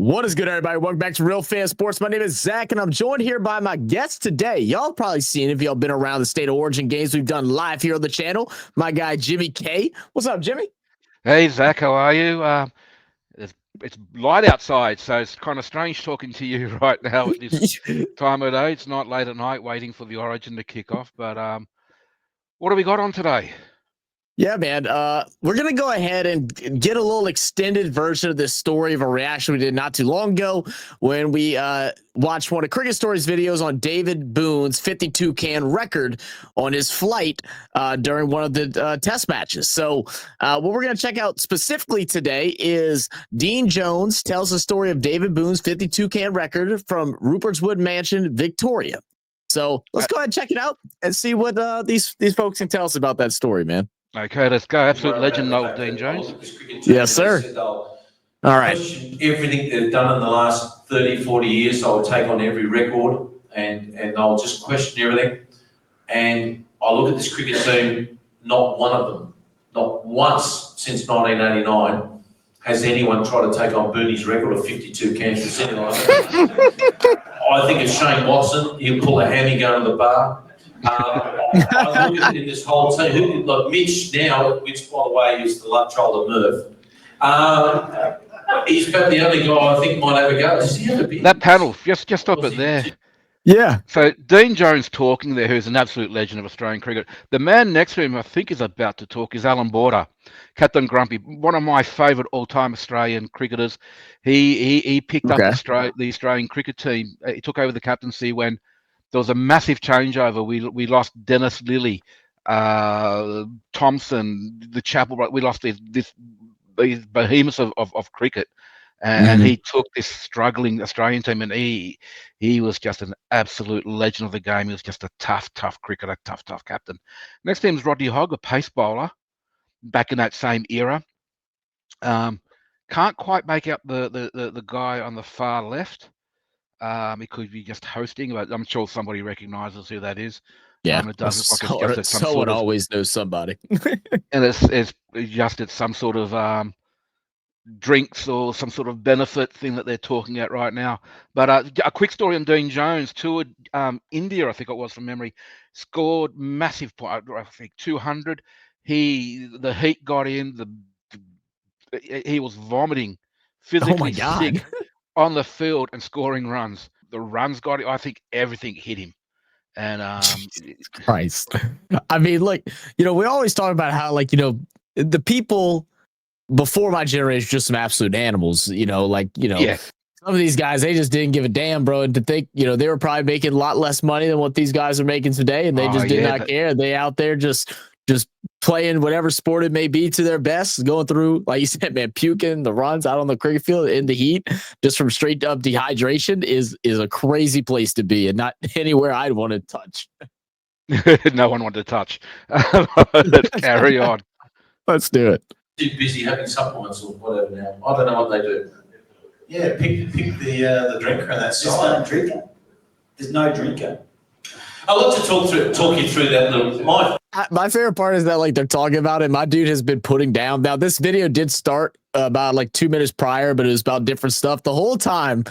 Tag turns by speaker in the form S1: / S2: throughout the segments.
S1: What is good, everybody? Welcome back to Real Fan Sports. My name is Zach, and I'm joined here by my guest today. Y'all probably seen if y'all been around the State of Origin games we've done live here on the channel. My guy, Jimmy K. What's up, Jimmy?
S2: Hey, Zach, how are you? It's light outside, so it's kind of strange talking to you right now at this time of day. It's not late at night waiting for the Origin to kick off, but what have we got on today?
S1: Yeah, man. We're going to go ahead and get a little extended version of this story of a reaction we did not too long ago when we watched one of Cricket Story's videos on David Boon's 52 can record on his flight during one of the test matches. So what we're going to check out specifically today is Dean Jones tells the story of David Boon's 52 can record from Rupert's Wood Mansion, Victoria. So let's go ahead and check it out and see what these folks can tell us about that story, man.
S2: Okay, let's go. Absolute legend, old Dean Jones.
S1: Yes, sir.
S3: All
S1: right.
S3: Everything they've done in the last 30, 40 years, I'll take on every record and I'll just question everything. And I look at this cricket team, not one of them, not once since 1989, has anyone tried to take on Booney's record of 52 cans. I think it's Shane Watson. He'll pull a hammy going to the bar. I look at it in this whole team, like Mitch now, which by the way is the love child of Murph. He's about the only guy I think might have a go. Does he have a bit?
S2: That panel, just stop it there.
S1: Yeah.
S2: So Dean Jones talking there, who's an absolute legend of Australian cricket. The man next to him, I think, is about to talk, is Alan Border, Captain Grumpy, one of my favourite all-time Australian cricketers. He picked up the Australian cricket team. He took over the captaincy when there was a massive changeover. We lost Dennis Lilly, Thompson, the Chapel. We lost these behemoths of cricket, and he took this struggling Australian team, and he was just an absolute legend of the game. He was just a tough cricketer, tough captain. Next team is Rodney Hogg, a pace bowler, back in that same era. Can't quite make out the guy on the far left. He could be just hosting, but I'm sure somebody recognizes who that is.
S1: Yeah,
S2: it does look like
S1: someone always knows somebody.
S2: And it's just some sort of drinks or some sort of benefit thing that they're talking at right now. But a quick story on Dean Jones. Toured India, I think it was from memory, scored massive point, I think 200. The heat got in, he was vomiting, physically sick on the field and scoring runs. The runs got it. I think everything hit him. And
S1: Jesus Christ. I mean, look, we always talk about how, like, the people before my generation just some absolute animals,
S2: Yeah.
S1: Some of these guys, they just didn't give a damn, bro. And to think, they were probably making a lot less money than what these guys are making today, and they just did not care. They out there just playing whatever sport it may be to their best, going through, like you said, man, puking the runs out on the cricket field in the heat, just from straight up dehydration is a crazy place to be, and not anywhere I'd want to touch.
S2: No one wanted to touch. Let's carry on.
S1: Let's do it.
S3: Too busy having supplements or whatever now. I don't know what they do.
S4: Yeah, pick the drinker on that side. There's no drinker.
S3: I'd love to talk you through that little.
S1: My favorite part is that, like, they're talking about it. My dude has been putting down. Now, this video did start about like 2 minutes prior, but it was about different stuff the whole time.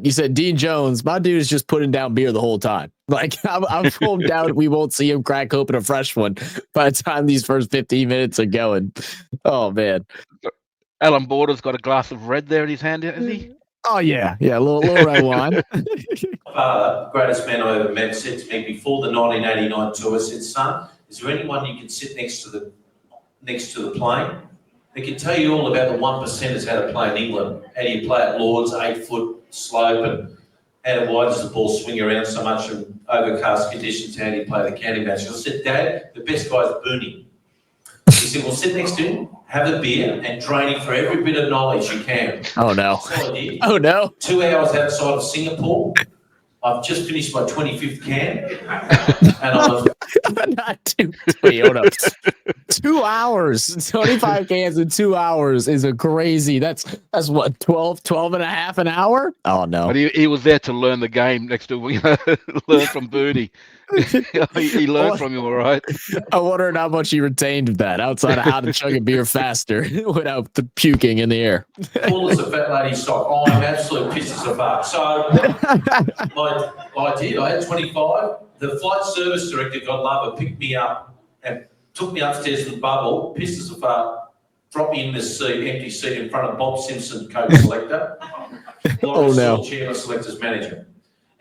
S1: You said Dean Jones. My dude is just putting down beer the whole time. Like, I'm full doubt we won't see him crack open a fresh one by the time these first 15 minutes are going. Oh man.
S2: Alan Border's got a glass of red there in his hand, isn't he?
S1: Oh yeah, a little red wine.
S3: Greatest man I ever met said to me before the 1989 tour, said, "Son, is there anyone you can sit next to the plane? They can tell you all about the 1%ers how to play in England. How do you play at Lords, 8-foot slope, and how wide does the ball swing around so much in overcast conditions? How do you play the county match?" I said, "Dad, the best guy's Booney." He said, "Well, sit next to him, have a beer, and drain him for every bit of knowledge you can."
S1: Oh no!
S3: So I did.
S1: Oh no!
S3: 2 hours outside of Singapore. I've just finished my 25th can, and
S1: not two. Wait, hold up. 2 hours, 25 cans in 2 hours is a crazy. That's what, 12 and a half an hour? Oh no!
S2: But he was there to learn the game next to learn from Booney. he learned from you, all right.
S1: I wonder how much he retained of that outside of how to chug a beer faster without the puking in the air.
S3: Full as a fat lady's sock. Oh, I'm absolute pisses of fuck. So I did. I had 25. The flight service director, God love her, picked me up and took me upstairs to the bubble, pissed as a fart, dropped me in this empty seat in front of Bob Simpson, coach selector.
S1: Oh no.
S3: Chairman selectors manager.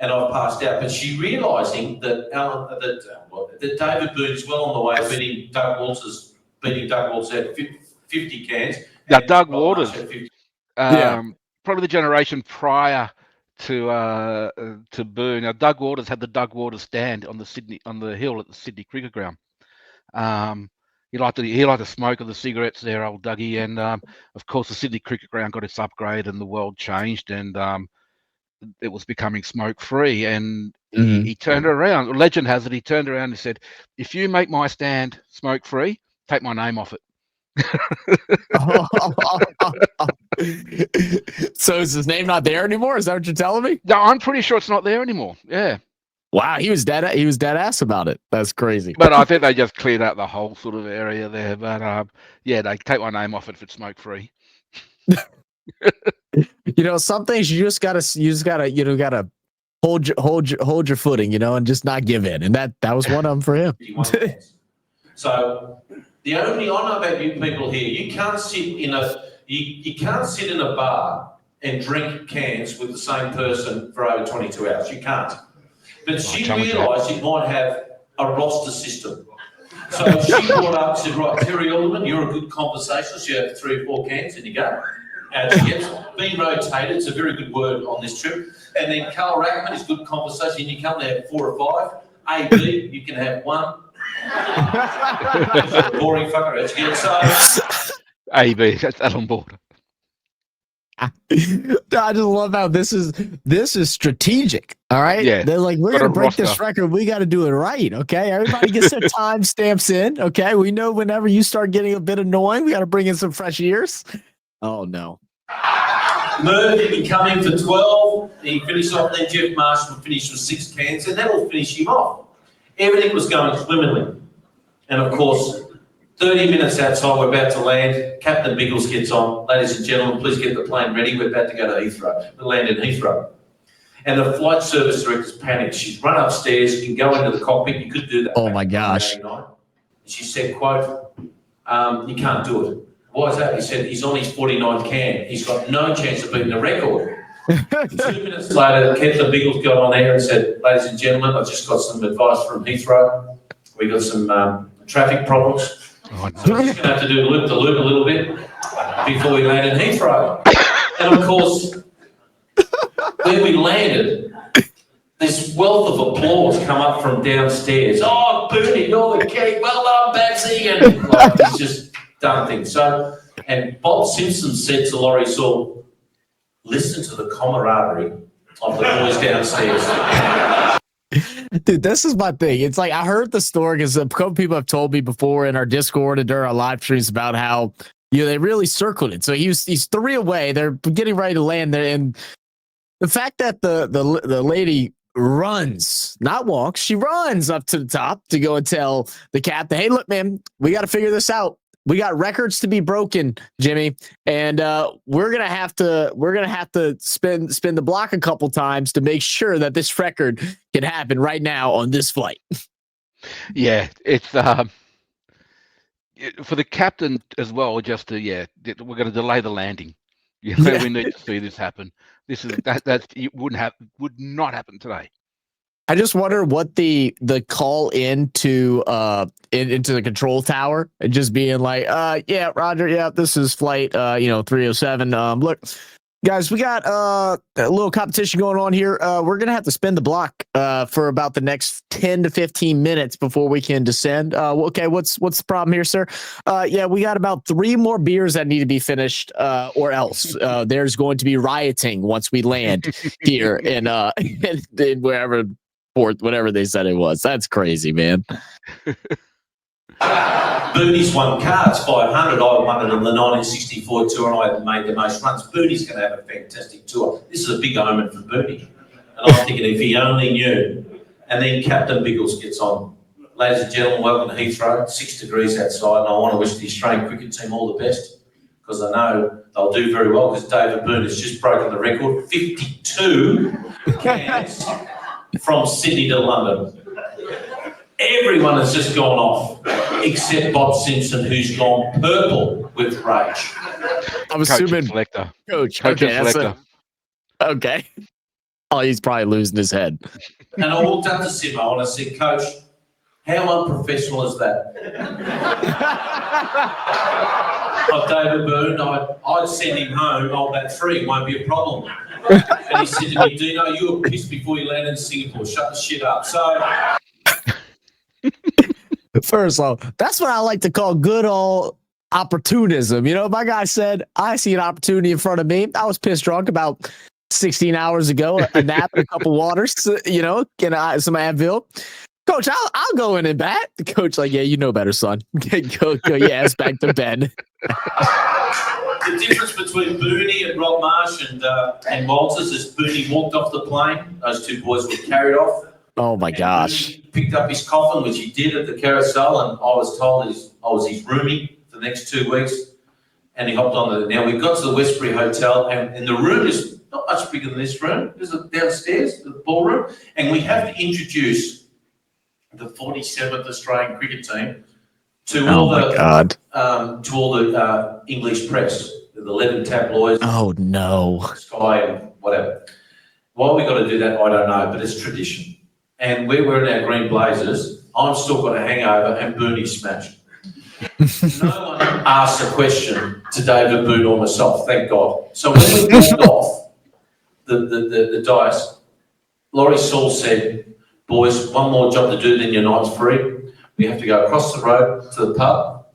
S3: And I've passed out. But she realising that that David Boon's well on the way of beating Doug Walters at 50 cans.
S2: Now, Doug Waters,
S1: Yeah.
S2: probably the generation prior to Boon. Now, Doug Waters had the Doug Waters stand on the hill at the Sydney Cricket Ground. He liked to smoke of the cigarettes there, old Dougie, and of course the Sydney Cricket Ground got its upgrade, and the world changed, and it was becoming smoke free. And he turned around. Legend has it, he turned around and said, "If you make my stand smoke free, take my name off it."
S1: So is his name not there anymore? Is that what you're telling me?
S2: No, I'm pretty sure it's not there anymore. Yeah.
S1: Wow, he was dead ass about it. That's crazy.
S2: But I think they just cleared out the whole sort of area there. But yeah, they take my name off it if it's smoke free.
S1: You know, some things you just gotta hold your footing, you know, and just not give in. And that was one of them for him.
S3: So I know about you people here, you can't sit in a bar and drink cans with the same person for over 22 hours. You can't. But she realised it might have a roster system. So she brought up and said, right, Terry Alderman, you're a good conversationalist. You have 3 or 4 cans and you go. And she gets being rotated. It's a very good word on this trip. And then Carl Rackman is good conversation. You come there 4 or 5. AB, you can have 1. Boring fucker. So
S2: AB, that's Alan Border.
S1: I just love how this is strategic. All right.
S2: Yeah.
S1: They're like, we're gonna break this record. We got to do it right. Okay. Everybody gets their time stamps in. Okay. We know whenever you start getting a bit annoying, we got to bring in some fresh ears. Oh no.
S3: Merv, he can come in for 12. He finished off. Then Jeff Marshall finished with 6 cans, and that'll finish him off. Everything was going swimmingly, and of course, 30 minutes outside, we're about to land. Captain Biggles gets on. Ladies and gentlemen, please get the plane ready. We're about to go to Heathrow. We land in Heathrow. And the flight service director's panicked. She's run upstairs. You can go into the cockpit. You could do that.
S1: Oh, my gosh.
S3: She said, quote, you can't do it. Why is that? He said, he's on his 49th can. He's got no chance of beating the record. 2 minutes later, Captain Biggles got on air and said, ladies and gentlemen, I've just got some advice from Heathrow. We got some traffic problems.
S2: Oh, no.
S3: So we're just going to have to do loop-the-loop a little bit before we land in Heathrow. And of course, when we landed, this wealth of applause come up from downstairs. Oh, Booney, you're the king. Well done, Batsy. And like, he's just done things. So, and Bob Simpson said to Laurie Saul, listen to the camaraderie of the boys downstairs.
S1: Dude, this is my thing. It's like I heard the story because a couple people have told me before in our Discord and during our live streams about how they really circled it. So he's 3 away. They're getting ready to land there, and the fact that the lady runs, not walks, she runs up to the top to go and tell the captain, "Hey, look, man, we got to figure this out. We got records to be broken, Jimmy, and we're gonna have to spin the block a couple times to make sure that this record can happen right now on this flight."
S2: Yeah, it's for the captain as well. Just to we're going to delay the landing. We need to see this happen. This is that it would not happen today.
S1: I just wonder what the call into the control tower and just being like, yeah, Roger, yeah, this is flight 307. Look, guys, we got a little competition going on here. We're gonna have to spin the block for about the next 10 to 15 minutes before we can descend. Okay, what's the problem here, sir? Yeah, we got about 3 more beers that need to be finished, or else there's going to be rioting once we land here in wherever. Whatever they said it was. That's crazy, man.
S3: Booney's won cards, 500. I won it on the 1964 tour, and I had made the most runs. Booney's going to have a fantastic tour. This is a big omen for Booney. And I'm thinking if he only knew And then Captain Biggles gets on. Ladies and gentlemen, welcome to Heathrow. 6 degrees outside, and I want to wish the Australian cricket team all the best because I know they'll do very well because David Boon has just broken the record, 52 cans from Sydney to London. Everyone has just gone off except Bob Simpson, who's gone purple with rage.
S1: I'm assuming
S2: selector.
S1: Coach.
S2: Coach
S1: Okay,
S2: and
S1: that's
S2: selector.
S1: okay. Oh, he's probably losing his head.
S3: And I walked up to Simo and I said, Coach, how unprofessional is that? Of David Boon, I'd send him home, I'll bat 3, won't be a problem. And he said to me, Dino, you were pissed before you landed in Singapore, shut the shit up. So,
S1: First of all, that's what I like to call good old opportunism. You know, my guy said, I see an opportunity in front of me. I was pissed drunk about 16 hours ago, a nap and a couple waters, you know, get some Advil. Coach, I'll go in and bat. The coach like, yeah, you know better, son. go your ass back to bed.
S3: the difference between Booney and Rob Marsh and Walters is Booney walked off the plane. Those two boys were carried off.
S1: Oh my gosh.
S3: Booney picked up his coffin, which he did at the carousel, and I was told I was his roomie for the next 2 weeks. And he hopped on now we got to the Westbury Hotel, and the room is not much bigger than this room. There's a downstairs, the ballroom, and we have to introduce the 47th Australian cricket team to all the English press, the 11 tabloids.
S1: Oh no.
S3: Sky and whatever. Why we got to do that, I don't know, but it's tradition. And we're wearing our green blazers. I'm still got a hangover, and Booney's smashed. No one asked a question to David Boon or myself, thank God. So when we walked off the dice, Laurie Saul said, boys, one more job to do, then your night's free. We have to go across the road to the pub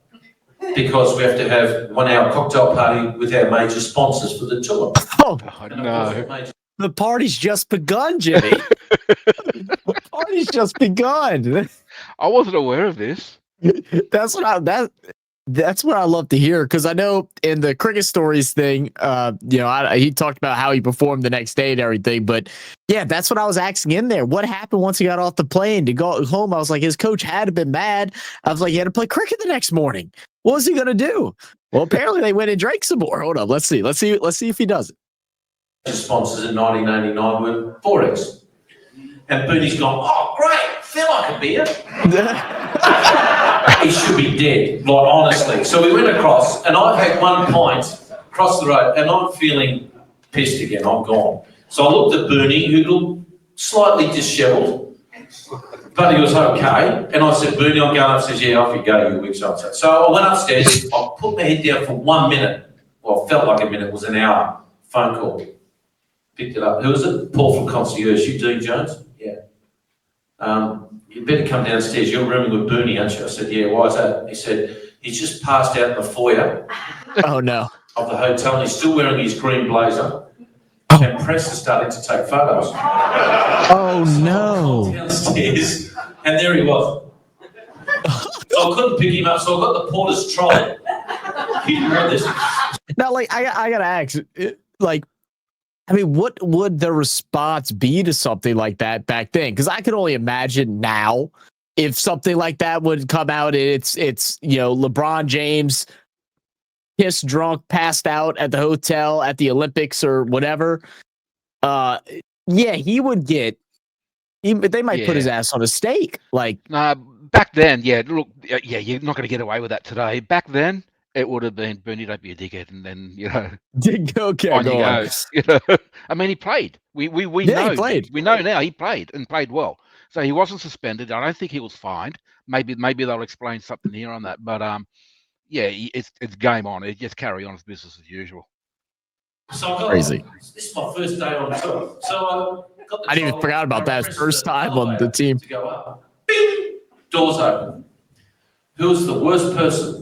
S3: because we have to have 1 hour cocktail party with our major sponsors for the tour.
S1: Oh
S2: no.
S1: The party's just begun, Jimmy. The party's just begun.
S2: I wasn't aware of this.
S1: That's what I love to hear, because I know in the cricket stories thing, you know, he talked about how he performed the next day and everything, but yeah, that's what I was asking in there. What happened once he got off the plane to go home? I was like, his coach had to been mad. I was like, he had to play cricket the next morning. What was he gonna do? Well, apparently they went and drank some more. Hold up, let's see if he does it.
S3: Sponsors in 1989 were Forex, and Booney's gone, oh great, feel like a beer. He should be dead, like honestly. So we went across, and I've had 1 pint across the road, and I'm feeling pissed again. I'm gone. So I looked at Booney, who looked slightly dishevelled, but he was okay. And I said, Booney, I'm going upstairs. Yeah, off you go, you weak so. So I went upstairs. I put my head down for 1 minute. Well, it felt like a minute. It was an hour. Phone call. Picked it up. Who was it? Paul from Concierge. You, Dean Jones? Yeah. You better come downstairs. You're rooming with Booney, aren't you? I said, yeah, why is that? He said, he's just passed out in the foyer
S1: Oh no.
S3: of the hotel, and he's still wearing his green blazer, and press is starting to take photos.
S1: Oh no.
S3: Downstairs, and there he was. So I couldn't pick him up, so I got the porter's trolley. He didn't want this.
S1: Now, like, I gotta ask, like, I mean, what would the response be to something like that back then? Because I can only imagine now if something like that would come out. It's you know, LeBron James pissed drunk, passed out at the hotel at the Olympics or whatever. Yeah, he would get. They might put his ass on a stake. Like,
S2: back then, yeah. Look, yeah, you're not going to get away with that today. Back then, it would have been Booney, don't be a dickhead, and then
S1: okay,
S2: on you
S1: go on.
S2: go. You know, I mean, he played. We know.
S1: He played.
S2: We know now he played and played well. So he wasn't suspended. I don't think he was fined. Maybe they'll explain something here on that. But yeah, it's game on. It just carry on as business as usual.
S3: So
S1: Crazy.
S3: This is my first day on tour. So
S1: I didn't even forgot about that. First time on the team.
S3: To go up. Bing! Doors open. Who's the worst person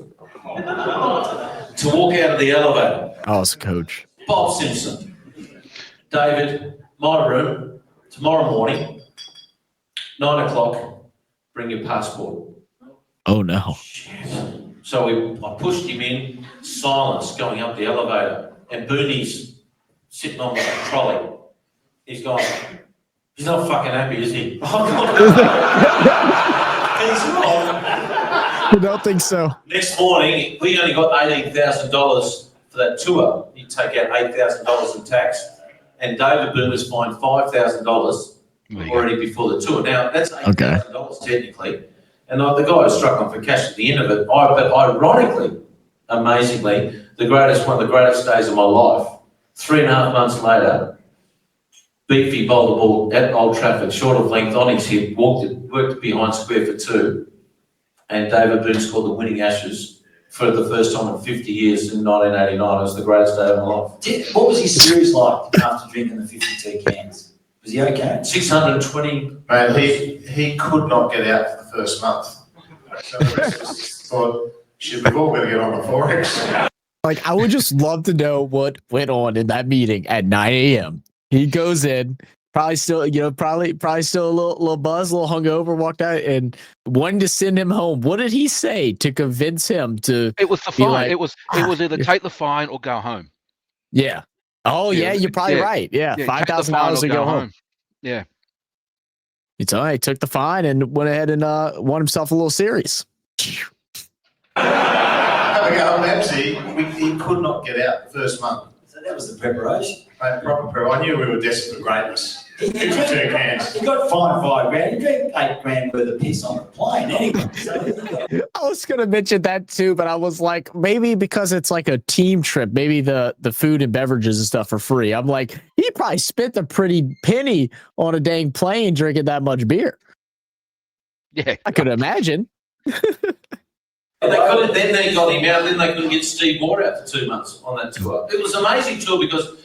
S3: to walk out of the elevator?
S1: Oh, it's a coach.
S3: Bob Simpson. David, my room, tomorrow morning, 9 o'clock, bring your passport.
S1: Oh no.
S3: So I pushed him in, silence going up the elevator, and Booney's sitting on the trolley. He's gone, He's not fucking happy, is he?
S4: He's not.
S1: I don't think so.
S3: Next morning, we only got $18,000 for that tour. You take out $8,000 in tax. And David Boon was fined $5,000 already before the tour. Now, that's $8,000 technically. And the guy was struck on for cash at the end of it. But ironically, amazingly, one of the greatest days of my life, 3.5 months later, Beefy bowled the ball at Old Trafford, short of length on his hip, worked behind square for 2, and David Boon scored the winning Ashes for the first time in 50 years in 1989. It was the greatest day of my life.
S4: What was his series like after drinking the 52 cans? Was he okay?
S3: 620.
S5: Man, he could not get out for the first month. So we just thought, shit, we've all got to get on the Forex.
S1: Like, I would just love to know what went on in that meeting at 9 a.m. He goes in, probably still, probably still a little buzz, a little hungover, walked out and wanted to send him home. What did he say to convince him to?
S2: It was the fine.
S1: Like,
S2: it was either take the fine or go home.
S1: Yeah. Oh yeah, you're probably right. Yeah, $5,000 to go home.
S2: Yeah.
S1: It's all right. Took the fine and went ahead and won himself a little series.
S5: Having a Pepsi, he could not get out the first month.
S4: So that was the preparation.
S5: Mate, proper prep. I knew we were destined for greatness. 52 cans.
S4: He got fined $5,000. He drank $8,000 worth of piss on the plane anyway. So
S1: I was gonna mention that too, but I was like, maybe because it's like a team trip, maybe the food and beverages and stuff are free. I'm like, he probably spent a pretty penny on a dang plane drinking that much beer.
S2: Yeah,
S1: I could imagine.
S3: Then they got him out. Then they couldn't get Steve Moore out for 2 months on that tour. It was an amazing tour because.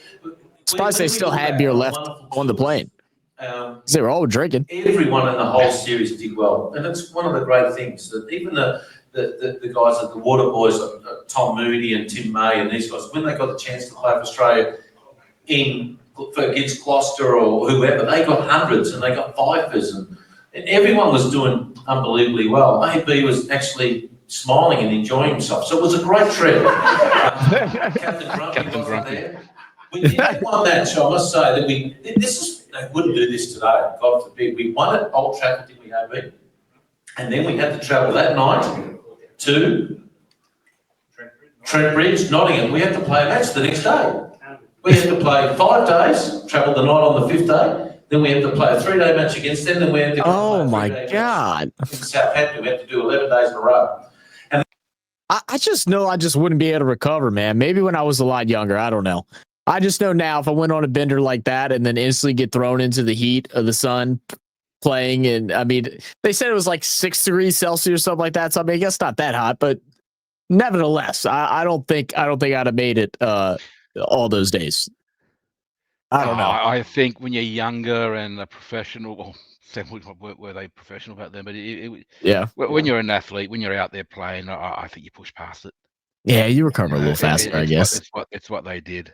S1: Surprised they still had beer left on the plane. They were all drinking.
S3: Everyone in the whole series did well, and it's one of the great things that even the guys at the Water Boys, Tom Moody and Tim May and these guys, when they got the chance to play for Australia against Gloucester or whoever, they got hundreds and they got fifers and everyone was doing unbelievably well. AB was actually smiling and enjoying himself, so it was a great trip. Captain Grumpy wasn't there. We did one match, I must say, that they wouldn't do this today, God forbid. We won at Old Trafford, didn't we, AB? And then we had to travel that night to Trent Bridge, Nottingham. We had to play a match the next day. We had to play 5 days, travel the night on the 5th day, then we had to play a 3-day match against them, then we had to
S1: oh my God.
S3: in Southampton. We had to do 11 days in a row. And
S1: I just know I just wouldn't be able to recover, man. Maybe when I was a lot younger, I don't know. I just know now if I went on a bender like that and then instantly get thrown into the heat of the sun playing, and I mean, they said it was like 6 degrees Celsius or something like that. So I mean, I guess not that hot, but nevertheless, I don't think I'd have made it all those days. I don't know.
S2: I think when you're younger and a professional, were they professional back then? But when you're an athlete, when you're out there playing, I think you push past it.
S1: Yeah, you recover a little faster, I guess.
S2: It's what they did.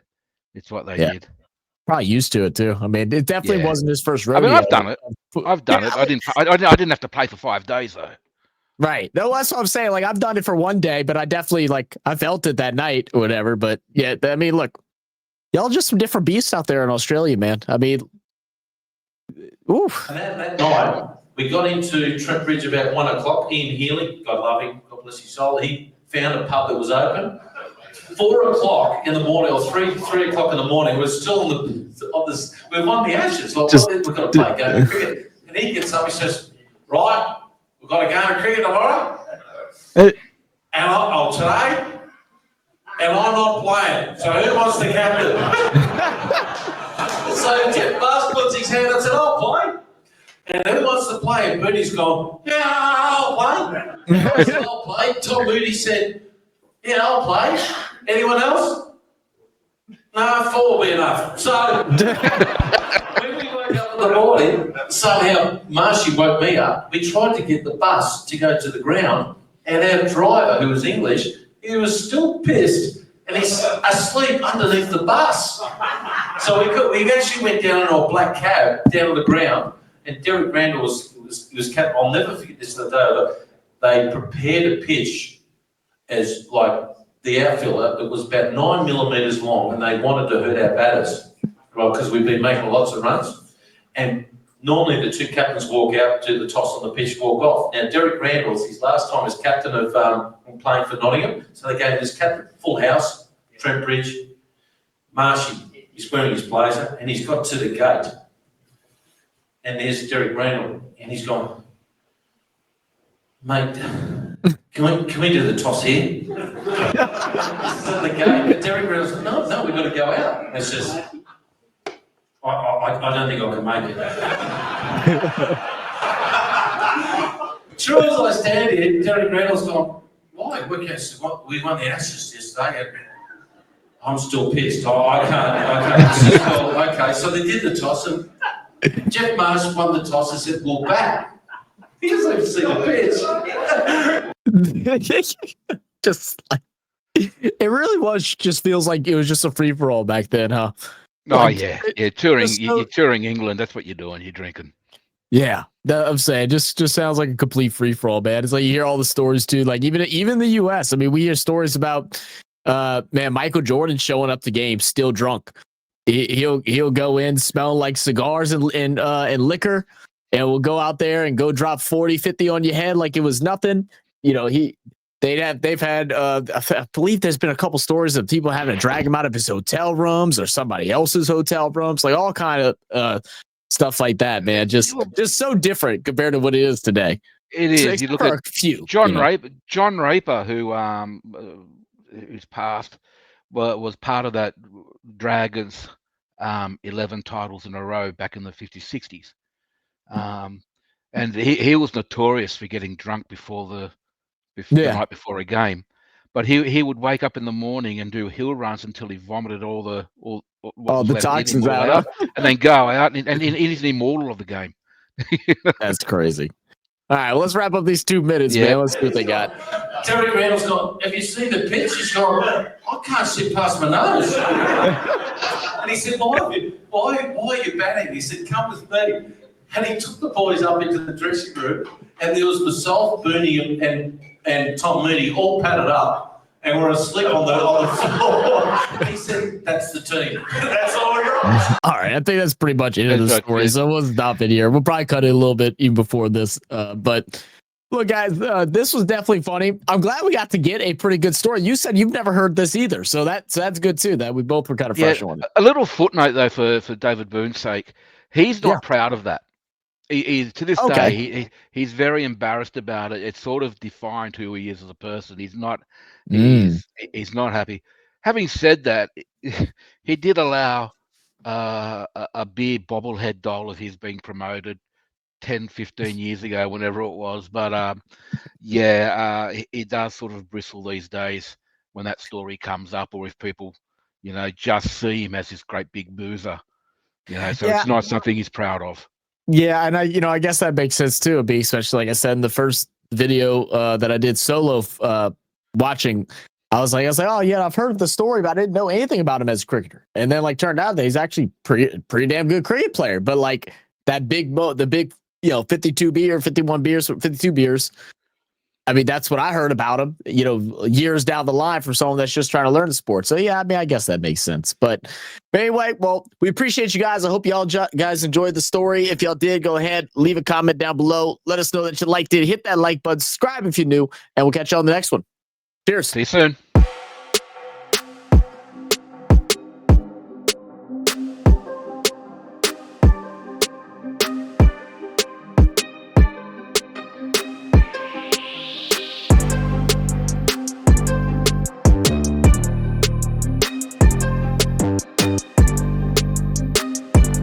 S2: It's what they did.
S1: Probably used to it too. I mean, it definitely wasn't his first rodeo.
S2: I mean, I've done it. I didn't have to play for 5 days though.
S1: Right. No, that's what I'm saying. Like, I've done it for 1 day, but I definitely I felt it that night or whatever. But yeah, I mean, look, y'all just some different beasts out there in Australia, man. I mean, oof.
S3: And that night, we got into Trent Bridge about 1 o'clock. Ian Healy, God love him, God bless his soul, he found a pub that was open. 4 o'clock in the morning, or 3 o'clock in the morning, we're still we've won the Ashes. Like, we've got to play a game of cricket. And he gets up, he says, right, we've got a game of cricket tomorrow. And today, and I'm not playing. So who wants the captain? So Jeff Bars puts his hand up and said, I'll play. And who wants to play? And Moody's gone, yeah, I'll play. I said, I'll play. Tom Moody said, yeah, I'll play. Anyone else? No, 4 will be enough. So when we woke up in the morning, somehow Marshy woke me up. We tried to get the bus to go to the ground, and our driver, who was English, he was still pissed, and he's asleep underneath the bus. So we actually went down in our black cab down to the ground, and Derek Randall was captain. I'll never forget this the day. They prepared a pitch as like the outfielder. It was about 9 millimeters long, and they wanted to hurt our batters, right? Because we've been making lots of runs. And normally the two captains walk out, do the toss on the pitch, walk off. Now, Derek Randall, it's his last time as captain of playing for Nottingham. So they gave this captain, full house, Trent Bridge, Marshy. He's wearing his blazer and he's got to the gate. And there's Derek Randall and he's gone, mate, can we do the toss here? So the gate, but Derek Randall's like, no, we've got to go out. And it's just, I don't think I can make it. True as I stand here, Derek Randall's gone, why? We won the Ashes yesterday and I'm still pissed. I can't. Well, okay, so they did the toss and Jeff Marsh won the toss and said, well, back. He doesn't even see the pitch.
S1: Just like, it really was, just feels like it was just a free-for-all back then, huh?
S2: Oh,
S1: Like,
S2: yeah. Touring,
S1: so-
S2: you're touring England. That's what you're doing. You're drinking.
S1: Yeah, I'm saying just sounds like a complete free for all, man. It's like you hear all the stories too, like even the U.S. I mean, we hear stories about Michael Jordan showing up to games still drunk. He'll go in smelling like cigars and liquor, and we'll go out there and go drop 40, 50 on your head like it was nothing. You know, they've had I believe there's been a couple stories of people having to drag him out of his hotel rooms or somebody else's hotel rooms, like all kind of stuff like that, man. Just so different compared to what it is today.
S2: It is. You look at
S1: a few,
S2: John Raper, who's passed, was part of that Dragons 11 titles in a row back in the 50s, 60s. And he was notorious for getting drunk before the night before a game. But he would wake up in the morning and do hill runs until he vomited all the
S1: toxins out,
S2: and then go out and he's an immortal of the game.
S1: That's crazy. All right, well, let's wrap up these 2 minutes, man. Let's see what they got.
S3: Terry Randall's gone, have you seen the pitch? He's gone, I can't see past my nose. And he said, why are you batting? He said, come with me. And he took the boys up into the dressing room, and there was myself, Booney, and Tom Mooney all padded up, and we're asleep on the floor. And he said, that's the team. That's all we got.
S1: All right, I think that's pretty much it of the story. So we'll stop it here. We'll probably cut it a little bit even before this. But look, guys, this was definitely funny. I'm glad we got to get a pretty good story. You said you've never heard this either, so that's good too. That we both were kind of fresh on it.
S2: A little footnote though for David Boon's sake, he's not proud of that. He to this day, he's very embarrassed about it. It's sort of defined who he is as a person. He's not he's not happy. Having said that, he did allow a beer bobblehead doll of his being promoted 10, 15 years ago, whenever it was. But he does sort of bristle these days when that story comes up, or if people, just see him as this great big boozer. So it's not something he's proud of.
S1: Yeah, and I guess that makes sense too, especially like I said in the first video that I did solo watching. I was like, oh yeah, I've heard the story, but I didn't know anything about him as a cricketer. And then turned out that he's actually pretty damn good cricket player. But that big 52 beer, 51 beers, 52 beers. I mean, that's what I heard about him, years down the line for someone that's just trying to learn the sport. So, yeah, I mean, I guess that makes sense. But anyway, well, we appreciate you guys. I hope y'all guys enjoyed the story. If y'all did, go ahead, leave a comment down below. Let us know that you liked it. Hit that like button, subscribe if you're new, and we'll catch you on the next one. Cheers.
S2: See you soon.